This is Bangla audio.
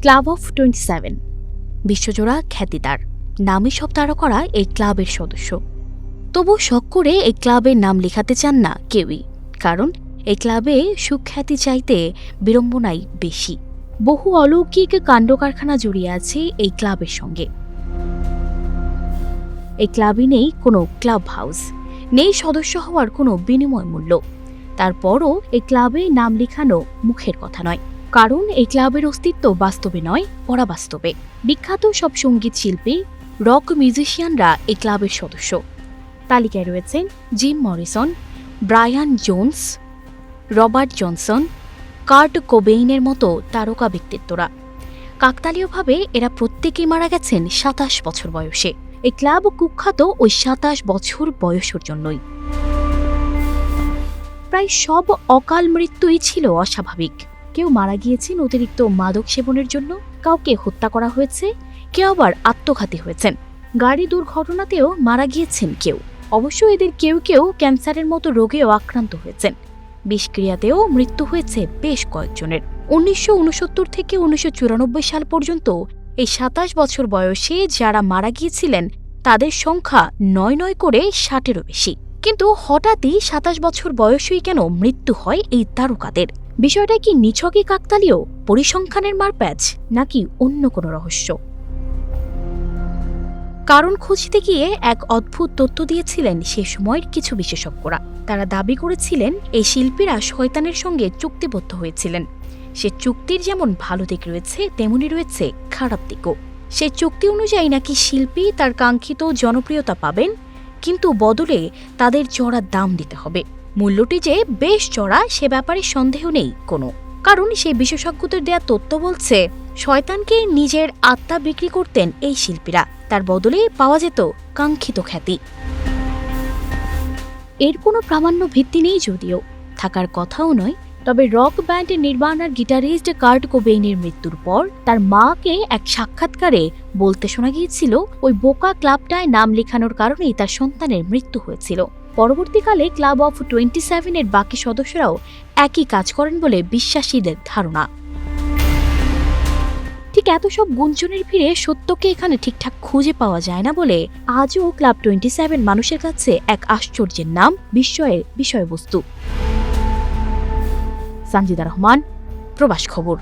ক্লাব অফ 27 বিশ্বজোড়া খ্যাতিদার নামই সব তারকারা এই ক্লাবের সদস্য। তবু শখ করে এই ক্লাবের নাম লেখাতে চান না কেউই, কারণ এই ক্লাবে সুখ্যাতি চাইতে বিড়ম্বনাই বেশি। বহু অলৌকিক কাণ্ডকারখানা জড়িয়ে আছে এই ক্লাবের সঙ্গে। এই ক্লাবে নেই কোনো ক্লাব হাউস, নেই সদস্য হওয়ার কোনো বিনিময় মূল্য। তারপরও এই ক্লাবে নাম লেখানো মুখের কথা নয়, কারণ এই ক্লাবের অস্তিত্ব বাস্তবে নয়, পরাবাস্তবে। বিখ্যাত সব সঙ্গীত শিল্পী, রক মিউজিশিয়ানরা এই ক্লাবের সদস্য। তালিকায় রয়েছেন Jim Morrison, Brian Jones, Robert Johnson, Kurt কোবেইনের মতো তারকা ব্যক্তিত্বরা। কাকতালীয়ভাবে এরা প্রত্যেকেই মারা গেছেন 27 বছর বয়সে। এই ক্লাব কুখ্যাত ওই 27 বছর বয়সের জন্যই। প্রায় সব অকাল মৃত্যুই ছিল অস্বাভাবিক। কেউ মারা গিয়েছেন অতিরিক্ত মাদক সেবনের জন্য, কাউকে হত্যা করা হয়েছে, কেউ আবার আত্মঘাতী হয়েছেন। গাড়ি দুর্ঘটনাতেও মারা গিয়েছেন কেউ। অবশ্য এদের কেউ কেউ ক্যান্সারের মতো রোগেও আক্রান্ত হয়েছেন। বিষক্রিয়াতেও মৃত্যু হয়েছে বেশ কয়েকজনের। 1969 থেকে 1994 সাল পর্যন্ত এই 27 বছর বয়সে যারা মারা গিয়েছিলেন তাদের সংখ্যা 9 করে 60-এরও বেশি। কিন্তু হঠাৎই 27 বছর বয়সেই কেন মৃত্যু হয় এই তারকাদের? বিষয়টা কি নিছকই কাকতালীয়, পরিসংখ্যানের মারপ্যাচ, নাকি অন্য কোনো রহস্য? কারণ খুঁজতে গিয়ে এক অদ্ভুত তথ্য দিয়েছিলেন সে সময়ের কিছু বিশেষজ্ঞরা। তারা দাবি করেছিলেন এই শিল্পীরা শয়তানের সঙ্গে চুক্তিবদ্ধ হয়েছিলেন। সে চুক্তির যেমন ভালো দিক রয়েছে, তেমনি রয়েছে খারাপ দিকও। সে চুক্তি অনুযায়ী নাকি শিল্পী তার কাঙ্ক্ষিত জনপ্রিয়তা পাবেন, কিন্তু বদলে তাদের চড়া দাম দিতে হবে। মূল্যটি যে বেশ চড়া সে ব্যাপারে সন্দেহ নেই কোনো, কারণ সেই বিশেষজ্ঞদের দেয়া তথ্য বলছে শয়তানকে নিজের আত্মা বিক্রি করতেন এই শিল্পীরা, তার বদলে পাওয়া যেত কাঙ্ক্ষিত খ্যাতি। এর কোনো প্রামাণ্য ভিত্তি নেই, যদিও থাকার কথাও নয়। তবে রক ব্যান্ড নির্বাণার গিটারিস্ট কার্ট কোবেইনের মৃত্যুর পর তার মাকে এক সাক্ষাৎকারে বলতে শোনা গিয়েছিল ওই বোকা ক্লাবটায় নাম লেখানোর কারণেই তার সন্তানের মৃত্যু হয়েছিল। পরবর্তীকালে ক্লাব অফ 27-এর বাকি সদস্যরাও একই কাজ করেন বলে বিশ্বাসীদের ধারণা। ঠিক এত সব গুঞ্জনের ভিড়ে সত্যকে এখানে ঠিকঠাক খুঁজে পাওয়া যায় না বলে আজও ক্লাব 27 মানুষের কাছে এক আশ্চর্যের নাম, বিস্ময়ের বিষয়বস্তু। সানজিদা রহমান, প্রবাস খবর।